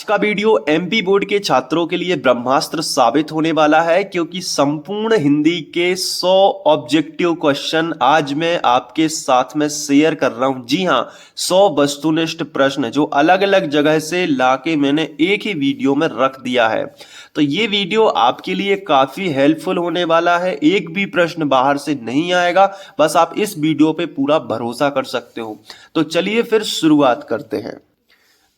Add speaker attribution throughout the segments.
Speaker 1: आज का video MP board के छात्रों के लिए ब्रह्मास्त्र साबित होने वाला है, क्योंकि संपूर्ण हिंदी के 100 ऑब्जेक्टिव क्वेश्चन आज मैं आपके साथ में शेयर कर रहा हूं। जी हां, 100 वस्तुनिष्ठ प्रश्न जो अलग अलग जगह से लाके मैंने एक ही वीडियो में रख दिया है। तो ये वीडियो आपके लिए काफी हेल्पफुल होने वाला है। एक भी प्रश्न बाहर से नहीं आएगा, बस आप इस वीडियो पे पूरा भरोसा कर सकते हो। तो चलिए फिर शुरुआत करते हैं।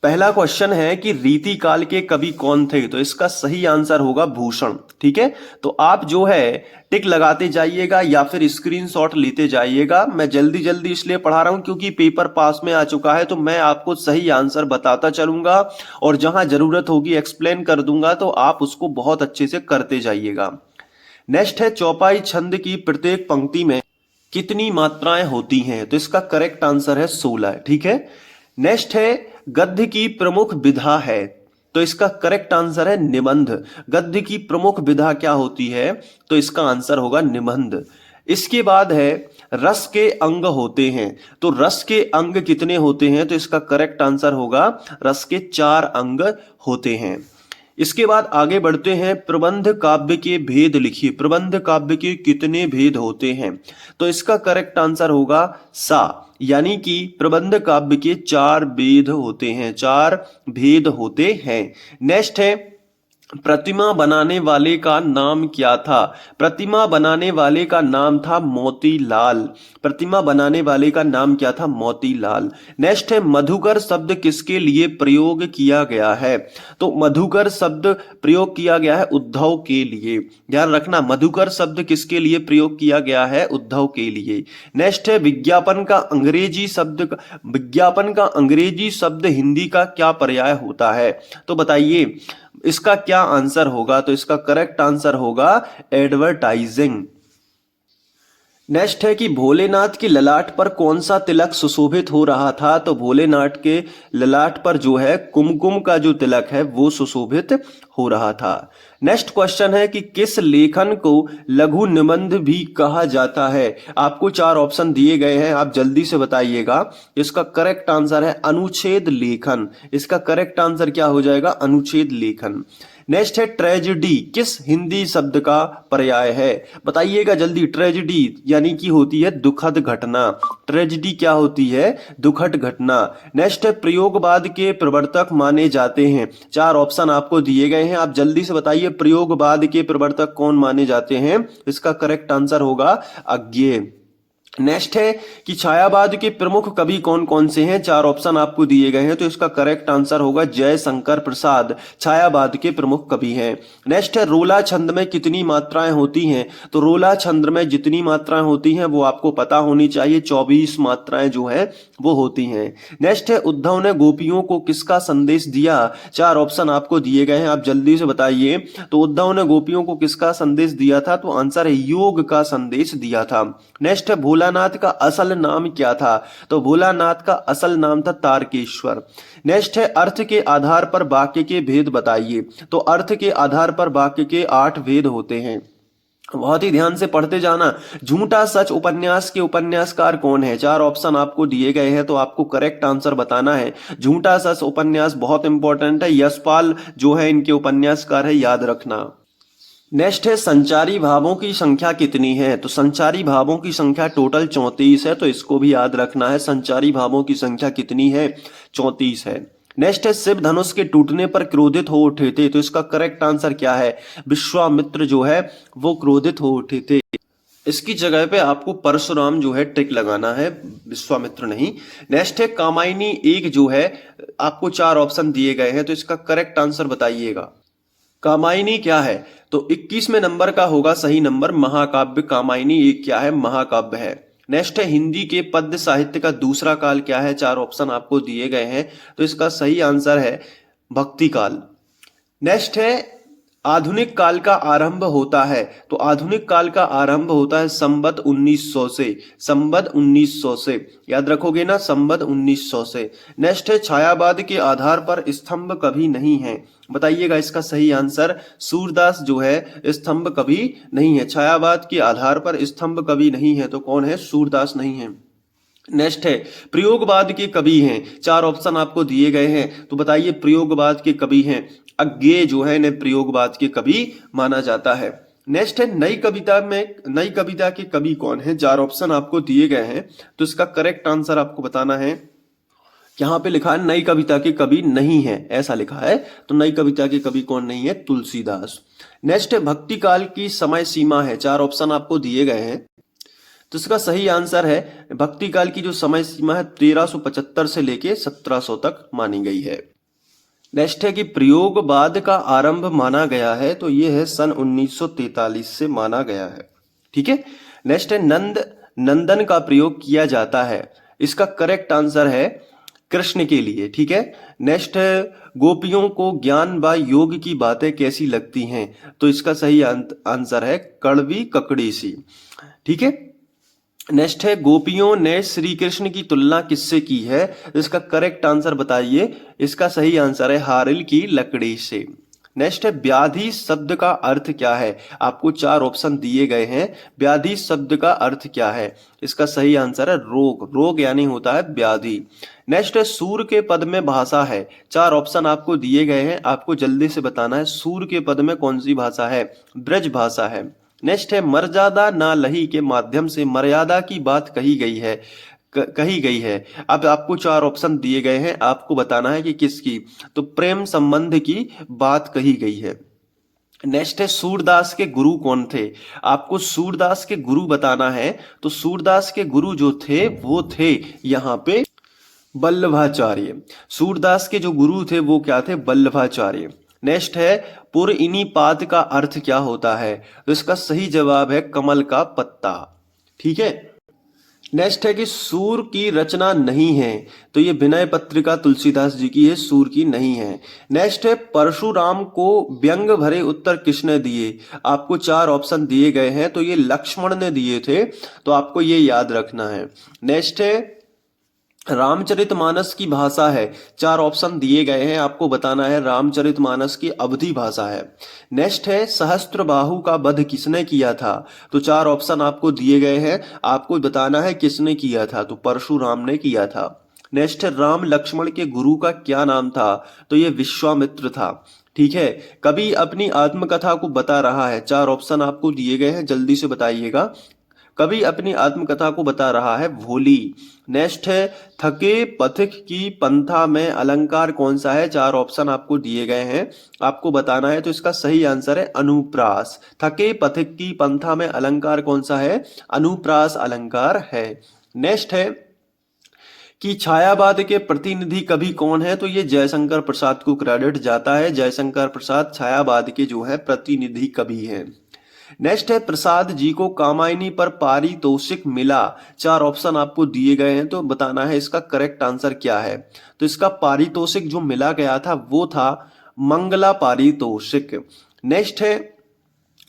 Speaker 1: पहला क्वेश्चन है कि रीति काल के कवि कौन थे? तो इसका सही आंसर होगा भूषण। ठीक है, तो आप जो है टिक लगाते जाइएगा या फिर स्क्रीनशॉट लेते जाइएगा। मैं जल्दी जल्दी इसलिए पढ़ा रहा हूं क्योंकि पेपर पास में आ चुका है, तो मैं आपको सही आंसर बताता चलूंगा और जहां जरूरत होगी एक्सप्लेन कर दूंगा, तो आप उसको बहुत अच्छे से करते जाइएगा। नेक्स्ट है, चौपाई छंद की प्रत्येक पंक्ति में कितनी मात्राएं होती हैं? तो इसका करेक्ट आंसर है 16। ठीक है। नेक्स्ट है, गद्य की प्रमुख विधा है? तो इसका करेक्ट आंसर है निबंध। गद्य की प्रमुख विधा क्या होती है? तो इसका आंसर होगा निबंध। इसके बाद है, रस के अंग होते हैं। तो रस के अंग कितने होते हैं? तो इसका करेक्ट आंसर होगा रस के 4 अंग होते हैं। इसके बाद आगे बढ़ते हैं, प्रबंध काव्य के भेद लिखिए। प्रबंध काव्य के कितने भेद होते हैं? तो इसका करेक्ट आंसर होगा सा, यानी कि प्रबंध काव्य के 4 भेद होते हैं, 4 भेद होते हैं। नेक्स्ट है, प्रतिमा बनाने वाले का नाम क्या था? प्रतिमा बनाने वाले का नाम था मोतीलाल। प्रतिमा बनाने वाले का नाम क्या था? मोतीलाल। नेक्स्ट है, मधुकर शब्द किसके लिए प्रयोग किया गया है? तो मधुकर शब्द प्रयोग किया गया है उद्धव के लिए। ध्यान रखना, मधुकर शब्द किसके लिए प्रयोग किया गया है? उद्धव के लिए। नेक्स्ट है, विज्ञापन का अंग्रेजी शब्द हिंदी का क्या पर्याय होता है? तो बताइए इसका क्या आंसर होगा? तो इसका करेक्ट आंसर होगा एडवर्टाइजिंग। नेक्स्ट है कि भोलेनाथ की ललाट पर कौन सा तिलक सुशोभित हो रहा था? तो भोलेनाथ के ललाट पर जो है कुमकुम का जो तिलक है वो सुशोभित हो रहा था। नेक्स्ट क्वेश्चन है कि किस लेखन को लघु निबंध भी कहा जाता है? आपको 4 ऑप्शन दिए गए हैं, आप जल्दी से बताइएगा। इसका करेक्ट आंसर है अनुच्छेद लेखन। इसका करेक्ट आंसर क्या हो जाएगा? अनुच्छेद लेखन। नेक्स्ट है, ट्रेजेडी किस हिंदी शब्द का पर्याय है? बताइएगा जल्दी। ट्रेजेडी यानी कि होती है दुखद घटना। ट्रेजेडी क्या होती है? दुखद घटना। नेक्स्ट है, प्रयोगवाद के प्रवर्तक माने जाते हैं। 4 ऑप्शन आपको दिए गए हैं, आप जल्दी से बताइए प्रयोगवाद के प्रवर्तक कौन माने जाते हैं? इसका करेक्ट आंसर होगा अज्ञेय। नेक्स्ट है कि छायावाद के प्रमुख कवि कौन कौन से हैं? 4 ऑप्शन आपको दिए गए हैं, तो इसका करेक्ट आंसर होगा जयशंकर प्रसाद छायावाद के प्रमुख कवि हैं। नेक्स्ट है, रोला छंद में कितनी मात्राएं होती हैं? तो रोला छंद में जितनी मात्राएं होती हैं वो आपको पता होनी चाहिए, 24 मात्राएं जो है वो होती हैं। नेक्स्ट है, उद्धव ने गोपियों को किसका संदेश दिया? 4 ऑप्शन आपको दिए गए हैं, आप जल्दी से बताइए। तो उद्धव ने गोपियों को किसका संदेश दिया था? तो आंसर है योग का संदेश दिया था। नेक्स्ट है, भोलानाथ का असल नाम क्या था? तो भोलानाथ का असल नाम था तारकेश्वर। नेक्स्ट है, अर्थ के आधार पर वाक्य के भेद बताइए। तो अर्थ के आधार पर वाक्य के 8 भेद होते हैं, बहुत ही ध्यान से पढ़ते जाना। झूठा सच उपन्यास के उपन्यासकार कौन है? 4 ऑप्शन आपको दिए गए हैं, तो आपको करेक्ट आंसर बताना है। झूठा सच उपन्यास बहुत इंपॉर्टेंट है, यशपाल जो है इनके उपन्यासकार है, याद रखना। नेक्स्ट है, संचारी भावों की संख्या कितनी है? तो संचारी भावों की संख्या टोटल 34 है, तो इसको भी याद रखना है। संचारी भावों की संख्या कितनी है? 34 है। नेक्स्ट है, शिव धनुष के टूटने पर क्रोधित हो उठे थे। तो इसका करेक्ट आंसर क्या है? विश्वामित्र जो है वो क्रोधित हो उठे थे। इसकी जगह पे आपको परशुराम जो है टिक लगाना है, विश्वामित्र नहीं। नेक्स्ट है, कामायनी एक जो है, आपको 4 ऑप्शन दिए गए हैं, तो इसका करेक्ट आंसर बताइएगा। कामायनी क्या है? तो 21वें नंबर का होगा सही नंबर महाकाव्य। कामायनी एक क्या है? महाकाव्य है। नेक्स्ट है, हिंदी के पद्य साहित्य का दूसरा काल क्या है? 4 ऑप्शन आपको दिए गए हैं, तो इसका सही आंसर है भक्ति काल। नेक्स्ट है, आधुनिक काल का आरंभ होता है। तो आधुनिक काल का आरंभ होता है संवत 1900 से। संवत 1900 से, याद रखोगे ना, संवत 1900 से। नेक्स्ट है, छायावाद के आधार पर स्तंभ कभी नहीं है। बताइएगा इसका सही आंसर। सूरदास जो है स्तंभ कभी नहीं है। छायावाद के आधार पर स्तंभ कभी नहीं है, तो कौन है? सूरदास नहीं है। नेक्स्ट है प्रयोगवाद के कवि हैं, चार ऑप्शन आपको दिए गए हैं, तो बताइए प्रयोगवाद के कवि हैं। अज्ञेय जो है इन्हें प्रयोगवाद के कवि माना जाता है। नेक्स्ट है नई कविता के कवि कौन है, चार ऑप्शन आपको दिए गए हैं, तो इसका करेक्ट आंसर आपको बताना है। यहाँ पे लिखा है नई कविता के कवि नहीं है, ऐसा लिखा है, तो नई कविता के कवि कौन नहीं है, तुलसीदास। नेक्स्ट है भक्ति काल की समय सीमा है, चार ऑप्शन आपको दिए गए हैं, तो इसका सही आंसर है भक्ति काल की जो समय सीमा है 1375 से लेके 1700 तक मानी गई है। नेक्स्ट है कि प्रयोगवाद का आरंभ माना गया है, तो ये है सन 1943 से माना गया है। ठीक है। नेक्स्ट है नंदन का प्रयोग किया जाता है, इसका करेक्ट आंसर है कृष्ण के लिए। ठीक है। नेक्स्ट है गोपियों को ज्ञान व योग की बातें कैसी लगती हैं, तो इसका सही आंसर है कड़वी ककड़ी सी। ठीक है। नेक्स्ट है गोपियों ने श्री कृष्ण की तुलना किससे की है, इसका करेक्ट आंसर बताइए, इसका सही आंसर है हारिल की लकड़ी से। नेक्स्ट है व्याधि शब्द का अर्थ क्या है, आपको चार ऑप्शन दिए गए हैं, व्याधि शब्द का अर्थ क्या है, इसका सही आंसर है रोग, रोग यानी होता है व्याधि। नेक्स्ट है सूर के पद में भाषा है, चार ऑप्शन आपको दिए गए हैं, आपको जल्दी से बताना है सूर के पद में कौन सी भाषा है, ब्रज भाषा है। नेक्स्ट है मर्यादा ना लही के माध्यम से मर्यादा की बात कही गई है। अब आपको चार ऑप्शन दिए गए हैं, आपको बताना है कि किसकी, तो प्रेम संबंध की बात कही गई है। नेक्स्ट है सूरदास के गुरु कौन थे, आपको सूरदास के गुरु बताना है, तो सूरदास के गुरु जो थे वो थे यहाँ पे वल्लभाचार्य। सूरदास के जो गुरु थे वो क्या थे, वल्लभाचार्य। नेक्स्ट है पुर इनी पाद का अर्थ क्या होता है, तो इसका सही जवाब है कमल का पत्ता। ठीक है। नेक्स्ट है कि सूर की रचना नहीं है, तो ये विनय पत्रिका तुलसीदास जी की है, सूर की नहीं है। नेक्स्ट है परशुराम को व्यंग भरे उत्तर किसने दिए, आपको चार ऑप्शन दिए गए हैं, तो ये लक्ष्मण ने दिए थे, तो आपको ये याद रखना है। नेक्स्ट है रामचरितमानस की भाषा है, चार ऑप्शन दिए गए हैं, आपको बताना है रामचरितमानस की अवधी भाषा है। नेक्स्ट है सहस्त्रबाहु का वध किसने किया था, तो चार ऑप्शन आपको दिए गए हैं, आपको बताना है किसने किया था, तो परशुराम ने किया था। नेक्स्ट है राम लक्ष्मण के गुरु का क्या नाम था, तो ये विश्वामित्र था। ठीक है। कवि अपनी आत्मकथा को बता रहा है, चार ऑप्शन आपको दिए गए हैं, जल्दी से बताइएगा। कवि अपनी आत्मकथा को बता रहा है भोली। नेक्स्ट है थके पथिक की पंथा में अलंकार कौन सा है, चार ऑप्शन आपको दिए गए हैं, आपको बताना है, तो इसका सही आंसर है अनुप्रास। थके पथिक की पंथा में अलंकार कौन सा है, अनुप्रास अलंकार है। नेक्स्ट है कि छायावाद के प्रतिनिधि कवि कौन है, तो ये जयशंकर प्रसाद को क्रेडिट जाता है, जयशंकर प्रसाद छायावाद के जो है प्रतिनिधि कवि हैं। नेक्स्ट है प्रसाद जी को कामायनी पर पारितोषिक मिला, चार ऑप्शन आपको दिए गए हैं, तो बताना है इसका करेक्ट आंसर क्या है, तो इसका पारितोषिक जो मिला गया था वो था मंगला पारितोषिक। नेक्स्ट है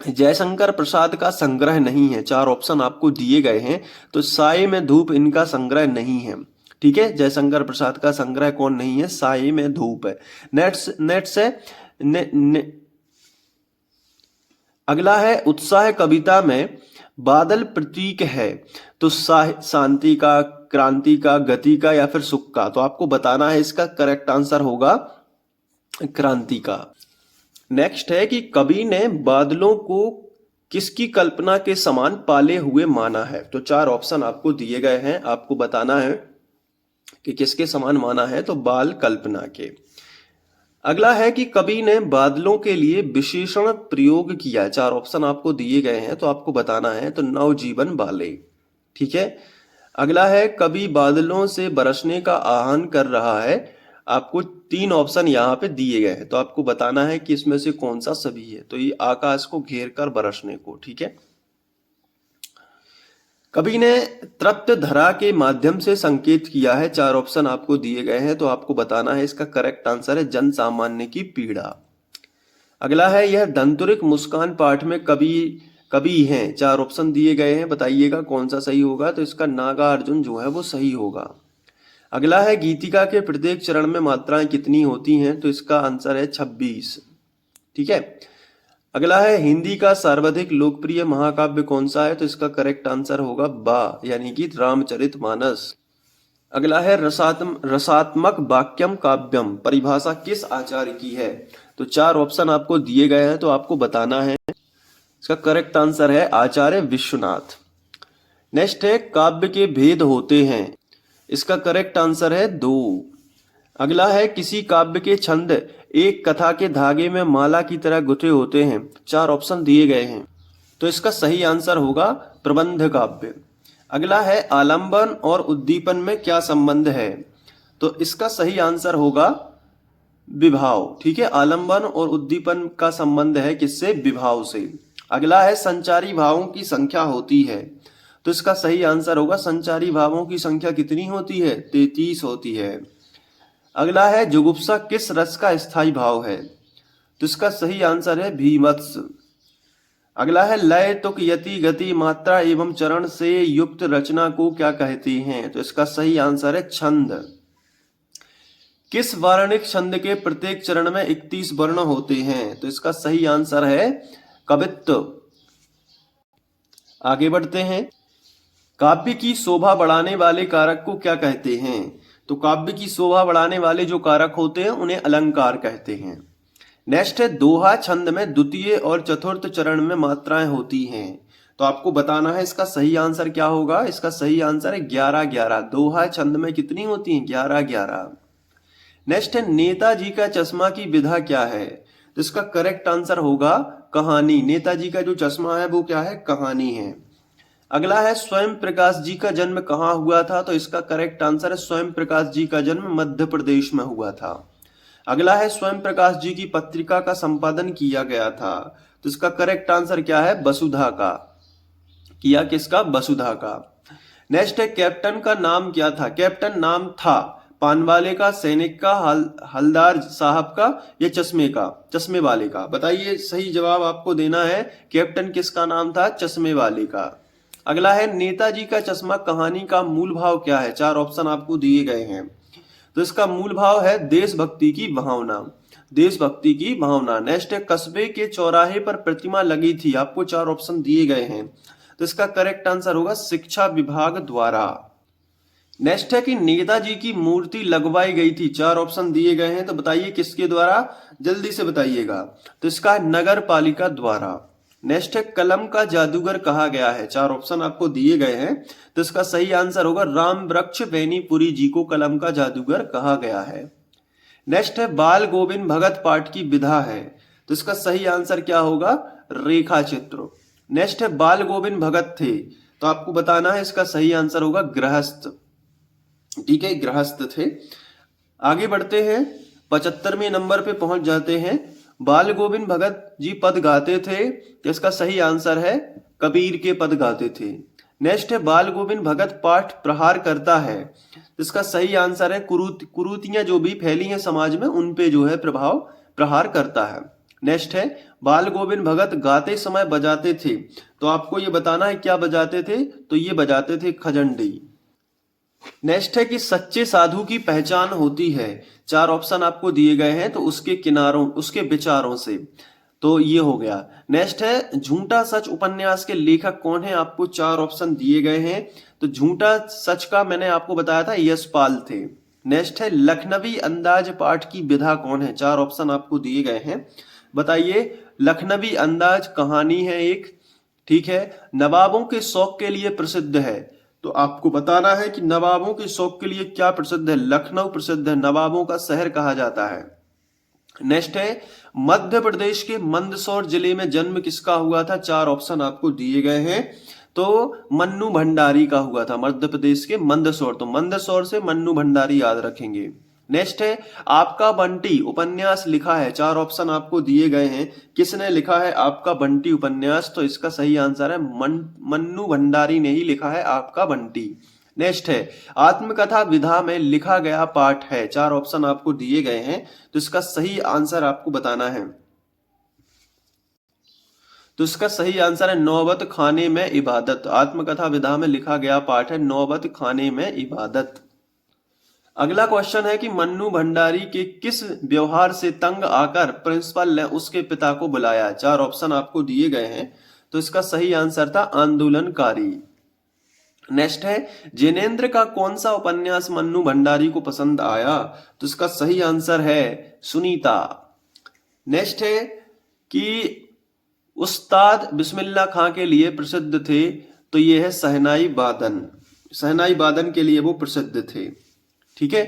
Speaker 1: जयशंकर प्रसाद का संग्रह नहीं है, चार ऑप्शन आपको दिए गए हैं, तो साये में धूप इनका संग्रह नहीं है। ठीक है। जयशंकर प्रसाद का संग्रह कौन नहीं है, साये में धूप है। नेक्स्ट है अगला है उत्साह कविता में बादल प्रतीक है, तो शांति का, क्रांति का, गति का या फिर सुख का, तो आपको बताना है, इसका करेक्ट आंसर होगा क्रांति का। नेक्स्ट है कि कवि ने बादलों को किसकी कल्पना के समान पाले हुए माना है, तो चार ऑप्शन आपको दिए गए हैं, आपको बताना है कि किसके समान माना है, तो बाल कल्पना के। अगला है कि कवि ने बादलों के लिए विशेषण प्रयोग किया, चार ऑप्शन आपको दिए गए हैं, तो आपको बताना है, तो नवजीवन बाले। ठीक है। अगला है कवि बादलों से बरसने का आह्वान कर रहा है, आपको तीन ऑप्शन यहाँ पे दिए गए हैं, तो आपको बताना है कि इसमें से कौन सा सभी है, तो ये आकाश को घेर कर बरसने को। ठीक है। कवि ने तृप्त धरा के माध्यम से संकेत किया है, चार ऑप्शन आपको दिए गए हैं, तो आपको बताना है, इसका करेक्ट आंसर है जन सामान्य की पीड़ा। अगला है यह धंतुरिक मुस्कान पाठ में कवि हैं, चार ऑप्शन दिए गए हैं, बताइएगा कौन सा सही होगा, तो इसका नागार्जुन जो है वो सही होगा। अगला है गीतिका के प्रत्येक चरण में मात्राएं कितनी होती हैं, तो इसका आंसर है 26। ठीक है। अगला है हिंदी का सर्वाधिक लोकप्रिय महाकाव्य कौन सा है, तो इसका करेक्ट आंसर होगा बा, यानी कि रामचरितमानस। अगला है रसात्मक वाक्यम काव्यम, परिभाषा किस आचार्य की है? तो चार ऑप्शन आपको दिए गए हैं, तो आपको बताना है। इसका करेक्ट आंसर है आचार्य विश्वनाथ। नेक्स्ट है काव्य के भेद होते हैं, इसका करेक्ट आंसर है 2। अगला है किसी काव्य के छंद एक कथा के धागे में माला की तरह गुथे होते हैं, चार ऑप्शन दिए गए हैं, तो इसका सही आंसर होगा प्रबंध काव्य। अगला है आलंबन और उद्दीपन में क्या संबंध है? तो इसका सही आंसर होगा विभाव। ठीक है, आलंबन और उद्दीपन का संबंध है किससे? विभाव से। अगला है संचारी भावों की संख्या होती है, तो इसका सही आंसर होगा संचारी भावों की संख्या कितनी होती है? 33 होती है। अगला है जुगुप्सा किस रस का स्थायी भाव है? तो इसका सही आंसर है भीमत्स। अगला है लय तुक यति गति मात्रा एवं चरण से युक्त रचना को क्या कहते हैं? तो इसका सही आंसर है छंद। किस वर्णिक छंद के प्रत्येक चरण में 31 वर्ण होते हैं? तो इसका सही आंसर है कवित्व। आगे बढ़ते हैं, काव्य की शोभा बढ़ाने वाले कारक को क्या कहते हैं? तो काव्य की शोभा बढ़ाने वाले जो कारक होते हैं उन्हें अलंकार कहते हैं। नेक्स्ट है दोहा छंद में द्वितीय और चतुर्थ चरण में मात्राएं होती हैं, तो आपको बताना है इसका सही आंसर क्या होगा। इसका सही आंसर है 11-11। दोहा छंद में कितनी होती हैं? 11-11। नेक्स्ट है नेताजी का चश्मा की विधा क्या है? तो इसका करेक्ट आंसर होगा कहानी। नेताजी का जो चश्मा है वो क्या है? कहानी है। अगला है स्वयं प्रकाश जी का जन्म कहाँ हुआ था? तो इसका करेक्ट आंसर है स्वयं प्रकाश जी का जन्म मध्य प्रदेश में हुआ था। अगला है स्वयं प्रकाश जी की पत्रिका का संपादन किया गया था, तो इसका करेक्ट आंसर क्या है? वसुधा का। किया किसका? वसुधा का। नेक्स्ट है कैप्टन का नाम क्या था? कैप्टन नाम था पानवाले का, सैनिक का, हलदार साहब का या चश्मे का? चश्मे वाले का। बताइए, सही जवाब आपको देना है। कैप्टन किसका नाम था? चश्मे वाले का। अगला है नेताजी का चश्मा कहानी का मूल भाव क्या है? चार ऑप्शन आपको दिए गए हैं, तो इसका मूल भाव है देशभक्ति की भावना। देशभक्ति की भावना। नेक्स्ट है कस्बे के चौराहे पर प्रतिमा लगी थी, आपको चार ऑप्शन दिए गए हैं, तो इसका करेक्ट आंसर होगा शिक्षा विभाग द्वारा। नेक्स्ट है कि नेताजी की मूर्ति लगवाई गई थी, चार ऑप्शन दिए गए हैं, तो बताइए किसके द्वारा? जल्दी से बताइएगा। तो इसका नगर पालिका द्वारा। नेक्स्ट है कलम का जादूगर कहा गया है, चार ऑप्शन आपको दिए गए हैं, तो इसका सही आंसर होगा राम वृक्ष बेनीपुरी जी को कलम का जादूगर कहा गया है। नेक्स्ट है बाल गोविंद भगत पाठ की विधा है, तो इसका सही आंसर क्या होगा? रेखा चित्र। नेक्स्ट है बाल गोविंद भगत थे, तो आपको बताना है इसका सही आंसर होगा गृहस्थ। ठीक है, गृहस्थ थे। आगे बढ़ते हैं, 75वें नंबर पे पहुंच जाते हैं। बाल गोविंद भगत जी पद गाते थे, तो इसका सही आंसर है कबीर के पद गाते थे। नेक्स्ट है बाल गोविंद भगत पाठ प्रहार करता है, तो इसका सही आंसर है कुरीतियां जो भी फैली हैं समाज में उन पे जो है प्रभाव प्रहार करता है। नेक्स्ट है बाल गोविंद भगत गाते समय बजाते थे, तो आपको ये बताना है क्या बजाते थे? तो ये बजाते थे खजंडी। नेक्स्ट है कि सच्चे साधु की पहचान होती है, चार ऑप्शन आपको दिए गए हैं, तो उसके किनारों, उसके विचारों से, तो ये हो गया। नेक्स्ट है झूठा सच उपन्यास के लेखक कौन है? आपको चार ऑप्शन दिए गए हैं, तो झूठा सच का मैंने आपको बताया था यशपाल थे। नेक्स्ट है लखनवी अंदाज पाठ की विधा कौन है? चार ऑप्शन आपको दिए गए हैं, बताइए। लखनवी अंदाज कहानी है एक, ठीक है, नवाबों के शौक के लिए प्रसिद्ध है, तो आपको बताना है कि नवाबों के शौक के लिए क्या प्रसिद्ध है? लखनऊ प्रसिद्ध है, नवाबों का शहर कहा जाता है। नेक्स्ट है मध्य प्रदेश के मंदसौर जिले में जन्म किसका हुआ था? चार ऑप्शन आपको दिए गए हैं, तो मन्नू भंडारी का हुआ था, मध्य प्रदेश के मंदसौर, तो मंदसौर से मन्नू भंडारी याद रखेंगे। नेक्स्ट है आपका बंटी उपन्यास लिखा है, चार ऑप्शन आपको दिए गए हैं, किसने लिखा है आपका बंटी उपन्यास? तो इसका सही आंसर है मन्नू भंडारी ने ही लिखा है आपका बंटी। नेक्स्ट है आत्मकथा विधा में लिखा गया पाठ है, चार ऑप्शन आपको दिए गए हैं, तो इसका सही आंसर आपको बताना है। तो इसका सही आंसर है नौबत खाने में इबादत। आत्मकथा विधा में लिखा गया पाठ है नौबत खाने में इबादत। अगला क्वेश्चन है कि मन्नू भंडारी के किस व्यवहार से तंग आकर प्रिंसिपल ने उसके पिता को बुलाया? चार ऑप्शन आपको दिए गए हैं, तो इसका सही आंसर था आंदोलनकारी। नेक्स्ट है जिनेंद्र का कौन सा उपन्यास मन्नू भंडारी को पसंद आया? तो इसका सही आंसर है सुनीता। नेक्स्ट है कि उस्ताद बिस्मिल्लाह खां के लिए प्रसिद्ध थे, तो ये है शहनाई वादन। शहनाई वादन के लिए वो प्रसिद्ध थे। ठीक है,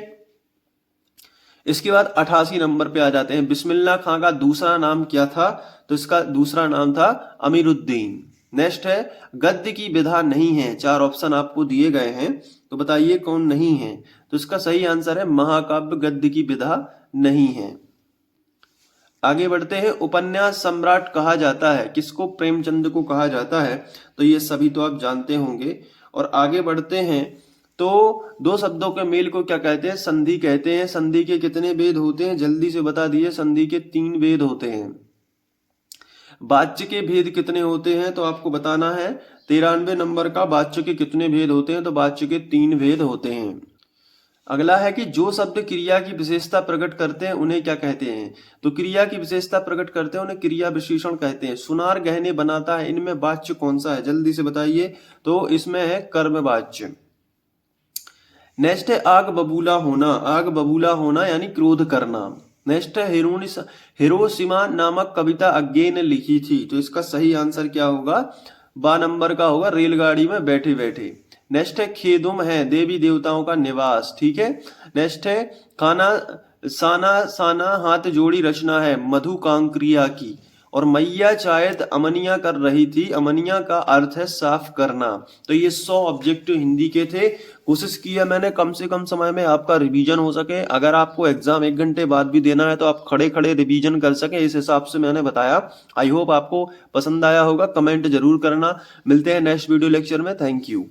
Speaker 1: इसके बाद 88 नंबर पे आ जाते हैं। बिस्मिल्लाह खां का दूसरा नाम क्या था? तो इसका दूसरा नाम था अमीरुद्दीन। नेक्स्ट है गद्य की विधा नहीं है, 4 ऑप्शन आपको दिए गए हैं, तो बताइए कौन नहीं है? तो इसका सही आंसर है महाकाव्य गद्य की विधा नहीं है। आगे बढ़ते हैं, उपन्यास सम्राट कहा जाता है किसको? प्रेमचंद को कहा जाता है, तो ये सभी तो आप जानते होंगे। और आगे बढ़ते हैं, तो 2 शब्दों के मेल को क्या कहते हैं? संधि कहते हैं। संधि के कितने भेद होते हैं? जल्दी से बता दिए। संधि के 3 भेद होते हैं। वाच्य के भेद कितने होते हैं? तो आपको बताना है। 93 नंबर का वाच्य के कितने भेद होते हैं? तो वाच्य के 3 भेद होते हैं। अगला है कि जो शब्द क्रिया की विशेषता प्रकट करते हैं उन्हें क्या कहते हैं? तो क्रिया की विशेषता प्रकट करते हैं उन्हें क्रिया विशेषण कहते हैं। सुनार गहने बनाता है, इनमें वाच्य कौन सा है? जल्दी से बताइए। तो इसमें है कर्मवाच्य। नेक्स्ट है आग बबूला होना। आग बबूला होना यानी क्रोध करना। नेक्स्ट है हिरोशिमा नामक कविता अज्ञे ने लिखी थी, तो इसका सही आंसर क्या होगा? 12 नंबर का होगा रेलगाड़ी में बैठे बैठे। नेक्स्ट है खेदुम है देवी देवताओं का निवास। ठीक है। नेक्स्ट है खाना साना साना हाथ जोड़ी रचना है मधु कांक्रिया की। और मैया शायद अमनिया कर रही थी, अमनिया का अर्थ है साफ करना। तो ये 100 ऑब्जेक्टिव हिंदी के थे। कोशिश की है मैंने कम से कम समय में आपका रिवीजन हो सके। अगर आपको एग्जाम 1 घंटे बाद भी देना है तो आप खड़े खड़े रिवीजन कर सके, इस हिसाब से मैंने बताया। आई होप आपको पसंद आया होगा। कमेंट जरूर करना। मिलते हैं नेक्स्ट वीडियो लेक्चर में। Thank you.